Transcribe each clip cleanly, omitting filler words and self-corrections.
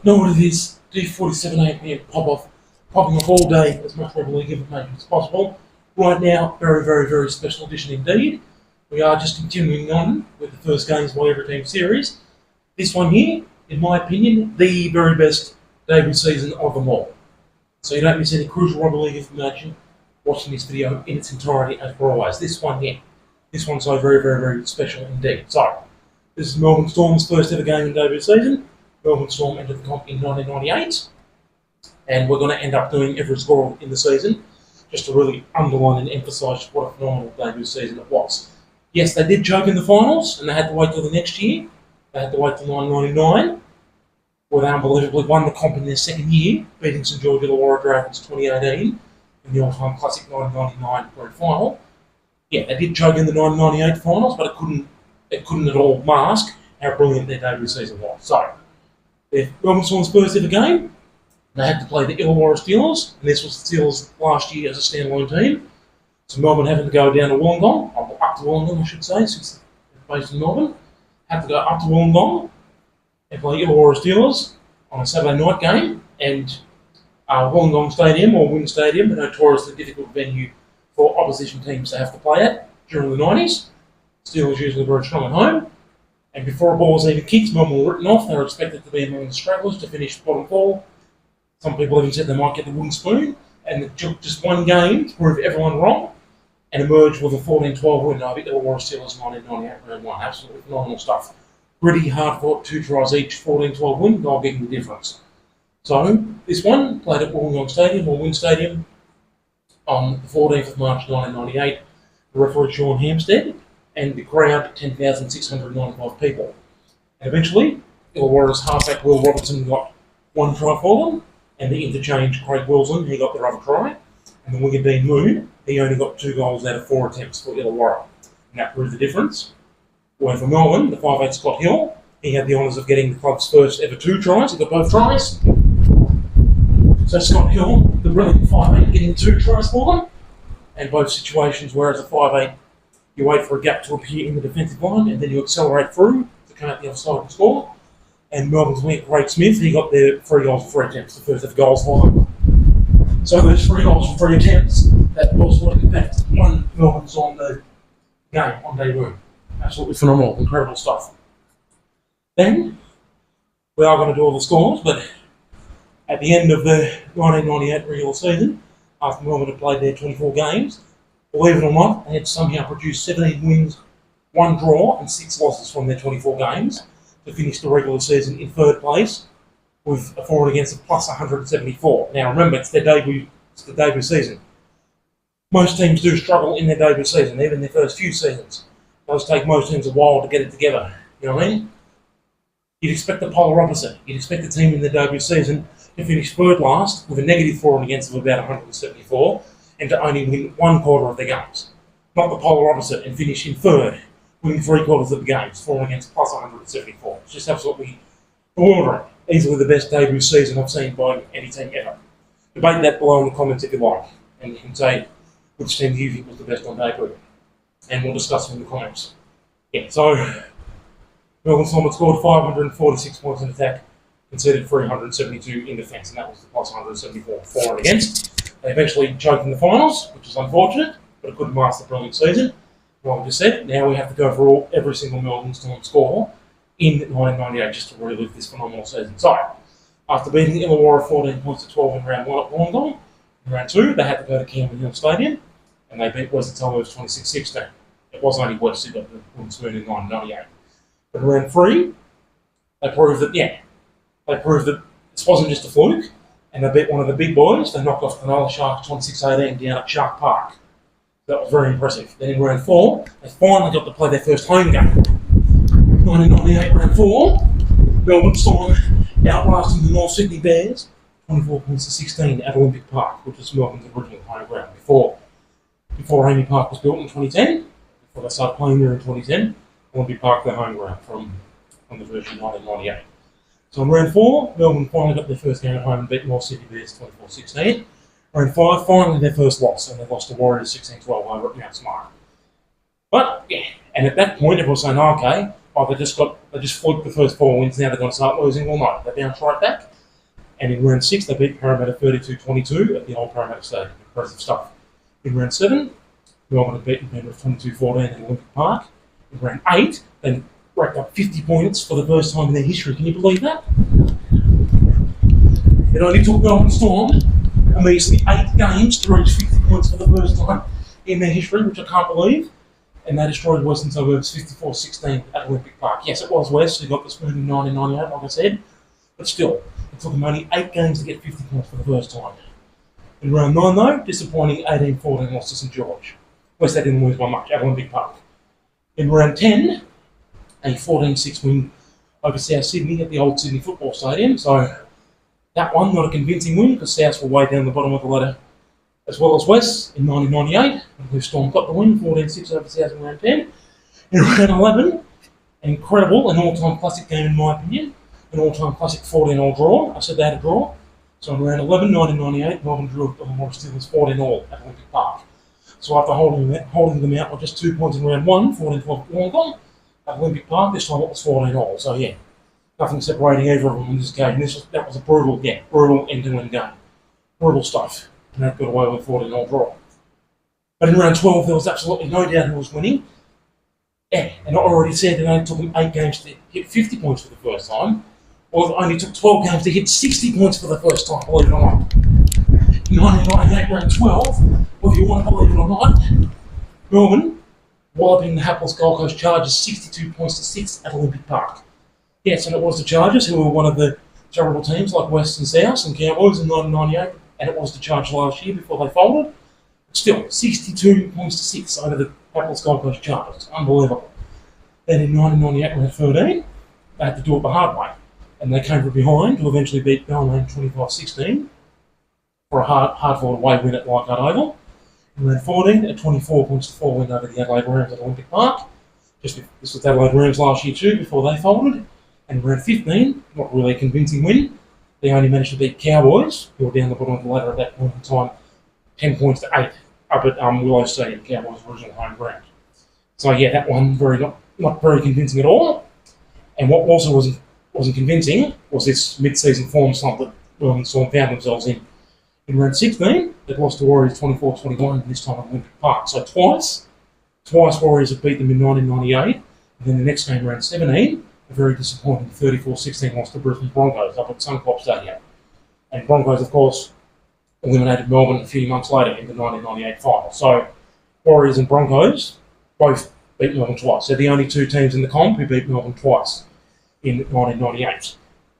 Know what it is, D47 AM popping off all day as much rugby league information as possible. Right now, very, very, very special edition indeed. We are just continuing on with the first games by every team series. This one here, in my opinion, the very best debut season of them all. So you don't miss any crucial rugby league information watching this video in its entirety as per always. This one here, this one's so very, very, very special indeed. So, this is Melbourne Storm's first ever game in debut season. Melbourne Storm entered the comp in 1998, and we're going to end up doing every score in the season just to really underline and emphasise what a phenomenal debut season it was. Yes, they did choke in the finals, and they had to wait till the next year. They had to wait till 1999, where they unbelievably won the comp in their second year, beating St George Illawarra Dragons 2018 in the all-time classic 1999 grand final. Yeah, they did choke in the 1998 finals, but it couldn't at all mask how brilliant their debut season was. So, their Melbourne Storm's first ever game, they had to play the Illawarra Steelers, and this was the Steelers last year as a standalone team. So Melbourne having to go down to Wollongong, up to Wollongong I should say, since they're based in Melbourne. Had to go up to Wollongong and play Illawarra Steelers on a Saturday night game, and Wollongong Stadium, or WIN Stadium, a notoriously difficult venue for opposition teams to have to play at during the 90s. Steelers usually very strong at home. And before a ball was even kicked, Melbourne were written off. They were expected to be among the stragglers to finish bottom four. Some people even said they might get the wooden spoon. And it took just one game to prove everyone wrong and emerge with a 14-12 win over Illawarra Steelers 1998 round one. Absolutely phenomenal stuff. Pretty hard fought, 2 tries each, 14-12 win, goal getting the difference. So, this one played at Wollongong Stadium, or WIN Stadium, on the 14th of March 1998. The referee Sean Hampstead, and the crowd, 10,695 people. And eventually, Illawarra's halfback Will Robertson got one try for them, and the interchange Craig Wilson, he got the other try, and the winger Dean Moon, he only got 2 goals out of 4 attempts for Illawarra. And that proved the difference. Where for Melbourne, the 5'8" Scott Hill, he had the honours of getting the club's first ever 2 tries. He got both tries. So Scott Hill, the brilliant 5'8", getting 2 tries for them, and both situations, whereas a 5'8", you wait for a gap to appear in the defensive line, and then you accelerate through to come out the other side and score. And Melbourne's winger, Craig Smith, he got their 3 goals from 3 attempts, the first ever goals for them. So those 3 goals from 3 attempts, that was what in fact won Melbourne on the game on debut. Absolutely phenomenal, incredible stuff. Then, we are going to do all the scores, but at the end of the 1998 regular season, after Melbourne had played their 24 games, believe it or not, they had somehow produced 17 wins, 1 draw, and 6 losses from their 24 games to finish the regular season in 3rd place with a forward against of plus 174. Now remember, it's the debut season. Most teams do struggle in their debut season, even their first few seasons. It does take most teams a while to get it together. You know what I mean? You'd expect the polar opposite. You'd expect the team in their debut season to finish 3rd last with a negative forward against of about 174. And to only win 1/4 of their games. Not the polar opposite, and finish in 3rd, winning 3/4 of the games, falling against plus 174. It's just absolutely bewildering. Easily the best debut season I've seen by any team ever. Debate that below in the comments if you like, and you can say which team you think was the best on debut. And we'll discuss it in the comments. Yeah, so Melbourne Storm had scored 546 points in attack, conceded 372 in defence, and that was the plus 174 for and against. They eventually choked in the finals, which is unfortunate, but it couldn't last the brilliant season. Like I just said, now we have to go for every single Melbourne Storm score in 1998 just to relive this phenomenal season. So, after beating Illawarra 14 points to 12 in round 1 at Wollongong, in round 2 they had to go to Campbell Hill Stadium, and they beat Western Suburbs 26-16. It was only West who got the wooden spoon in 1998. But in round 3, they proved that this wasn't just a fluke. And they beat one of the big boys. They knocked off Cronulla Sharks 26-18 down at Shark Park. That was very impressive. Then in round 4, they finally got to play their first home game. 1998 round 4, Melbourne Storm outlasting the North Sydney Bears 24 points to 16 at Olympic Park, which was Melbourne's original home ground before Amy Park was built in 2010. Before they started playing there in 2010, Olympic Park their home ground from the version 1998. So in round 4, Melbourne finally got their first game at home and beat North Sydney Bears 24-16. Round 5, finally their first loss, and they lost to Warriors 16-12 over at Mount Smart. But, yeah, and at that point, everyone was saying, they just fluked the first 4 wins, now they're going to start losing. Well, no, they bounced right back. And in round 6, they beat Parramatta 32-22 at the old Parramatta Stadium. Impressive stuff. In round 7, Melbourne had beaten Penrith 22-14 at Olympic Park. In round 8, they racked up 50 points for the first time in their history. Can you believe that? It only took Melbourne Storm amazingly 8 games to reach 50 points for the first time in their history, which I can't believe. And they destroyed Western Suburbs 54-16 at Olympic Park. Yes, it was West who got the spoon in 1998, like I said. But still, it took them only 8 games to get 50 points for the first time. In round 9, though, disappointing 18-14 loss to St George. West they didn't lose by much at Olympic Park. In round 10, a 14-6 win over South Sydney at the old Sydney Football Stadium. So that one, not a convincing win, because South were way down the bottom of the ladder as well as West in 1998. The Storm got the win, 14-6 over South in round 10. In round 11, an incredible and all-time classic game in my opinion. An all-time classic 14-all draw. I said they had a draw. So in round 11, 1998, Melbourne drew the Melbourne Steelers 14-all at Olympic Park. So after holding them out by just 2 points in round 1, 14-12 at Wollongong, at Olympic Park, this time it was 14-all. So yeah, nothing separating either of them in this game. That was a brutal end-to-end game. Brutal stuff. And that got away with a 14-all draw. But in round 12, there was absolutely no doubt who was winning. Yeah, and I already said it only took them 8 games to hit 50 points for the first time. Well, it only took 12 games to hit 60 points for the first time, believe it or not. 1998, round 12, well, if you want to believe it or not, Melbourne walloping the hapless Gold Coast Chargers 62 points to 6 at Olympic Park. Yes, and it was the Chargers who were one of the terrible teams like West and South and Cowboys in 1998, and it was the Chargers last year before they folded. Still, 62 points to 6 over the hapless Gold Coast Chargers. Unbelievable. Then in 1998, round 13, they had to do it the hard way. And they came from behind to eventually beat Balmain 25-16 for a hard-fought away win at Leichhardt Oval. In round 14, a 24-4 win over the Adelaide Rams at Olympic Park. This was the Adelaide Rams last year too, before they folded. And in round 15, not really a convincing win. They only managed to beat Cowboys, who were down the bottom of the ladder at that point in time, 10 points to 8 up at Willow Stadium, Cowboys' original home ground. So yeah, that one not very convincing at all. And what also wasn't convincing was this mid-season form slump that Melbourne Storm found themselves in. In round 16, they lost to Warriors 24-21, this time at Olympic Park. So twice Warriors have beat them in 1998, and then the next game, round 17, a very disappointing 34-16 loss to Brisbane Broncos up at Suncorp Stadium. And Broncos, of course, eliminated Melbourne a few months later in the 1998 final. So Warriors and Broncos both beat Melbourne twice. They're the only 2 teams in the comp who beat Melbourne twice in 1998.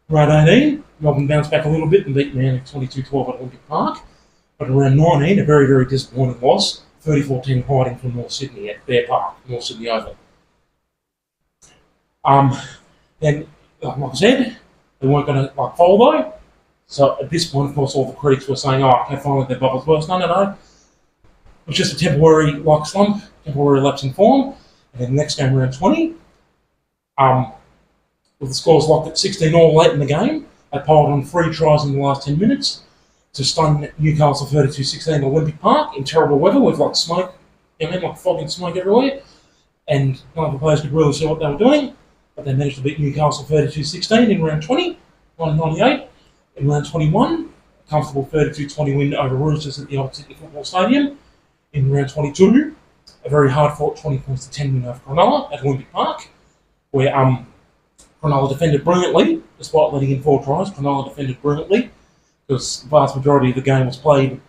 Round 18, Melbourne bounced back a little bit and beat Manly 22-12 at Olympic Park. But in round 19, a very, very disappointing loss, 34-10 hiding from North Sydney at Bear Park, North Sydney Oval. Then, like I said, they weren't going to fold though. So at this point, of course, all the critics were saying, "Oh, okay, finally their bubble's burst." No. It was just a temporary slump, temporary lapse in form. And then the next game, round 20, with the scores locked at 16-all late in the game, they piled on 3 tries in the last 10 minutes to stun Newcastle 32-16 at Olympic Park in terrible weather with smoke, fog and smoke everywhere. And none of the players could really see what they were doing. But they managed to beat Newcastle 32-16 in round 20, 1998. In round 21, a comfortable 32-20 win over Roosters at the old Sydney Football Stadium. In round 22, a very hard-fought 20 points to 10 win over Cronulla at Olympic Park, where Cronulla defended brilliantly, despite letting in 4 tries. Cronulla defended brilliantly, because the vast majority of the game was played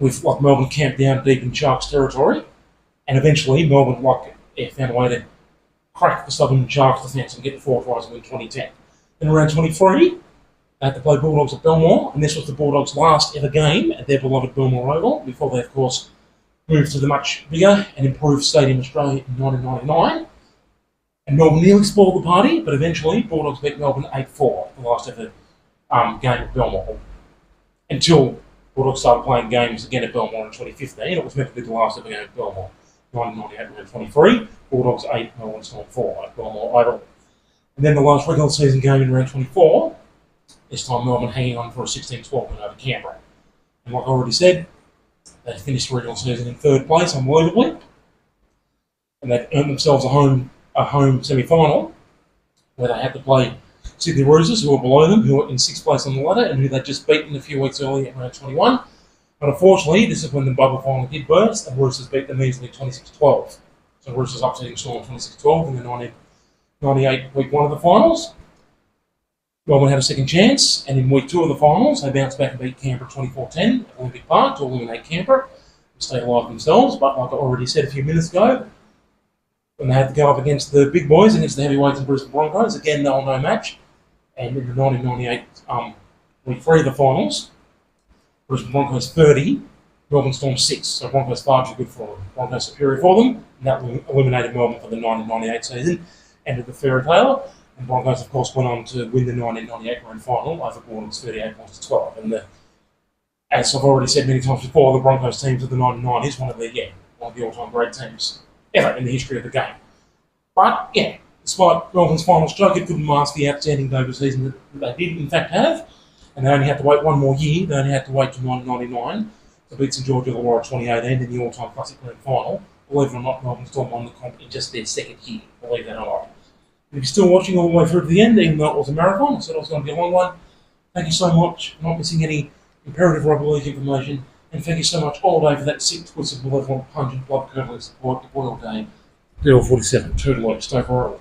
with Melbourne camped down deep in Sharks territory, and eventually Melbourne found a way to crack the Southern Sharks defence and get the 4 tries in 2010. Then around 23, they had to play Bulldogs at Belmore, and this was the Bulldogs' last ever game at their beloved Belmore Oval, before they, of course, moved to the much bigger and improved Stadium Australia in 1999. And Melbourne nearly spoiled the party, but eventually Bulldogs beat Melbourne 8-4, the last ever game at Belmore. Until Bulldogs started playing games again at Belmore in 2015, it was meant to be the last ever game at Belmore. 1998 round 23, Bulldogs 8, Melbourne Storm 4 at Belmore Oval. And then the last regular season game in round 24, this time Melbourne hanging on for a 16-12 win over Canberra. And like I already said, they finished the regular season in 3rd place, unbelievably. And they'd earned themselves a home semi-final, where they had to play Sydney Roosters, who were below them, who were in 6th place on the ladder, and who they'd just beaten a few weeks earlier at round 21. But unfortunately, this is when the bubble finally did burst, and Roosters beat them easily 26-12. So Roosters upsetting Storm 26-12 in the 1998 week 1 of the finals. Melbourne had a second chance, and in week 2 of the finals, they bounced back and beat Canberra 24-10 at Olympic Park to eliminate Canberra and stay alive themselves. But like I already said a few minutes ago, when they had to go up against the big boys, against the heavyweights and Brisbane Broncos, again, they were no match. And in the 1998 week 3 of the finals, Brisbane Broncos 30, Melbourne Storm 6. So Broncos far too good for them. Broncos superior for them, and that eliminated Melbourne for the 1998 season. Ended the fairy tale. And Broncos, of course, went on to win the 1998 grand final over Bulldogs 38-12. And as I've already said many times before, the Broncos teams of the 1990s, one of the all-time great teams ever in the history of the game. But yeah, despite Melbourne's final stroke, it couldn't mask the outstanding Dover season that they did in fact have. And they only had to wait one more year. They only had to wait till 1999 to beat St George Illawarra 2018 in the all-time classic grand final. Believe it or not, Melbourne still won the comp in just their second year. Believe that or not. If you're still watching all the way through to the end, even though it was a marathon, I said it was going to be a long one, thank you so much for not missing any imperative rugby league information, and thank you so much all day for that sick, twisted, malevolent, pungent, blood-curdling support to Boyle Day. DL47, Toodaloo, stay for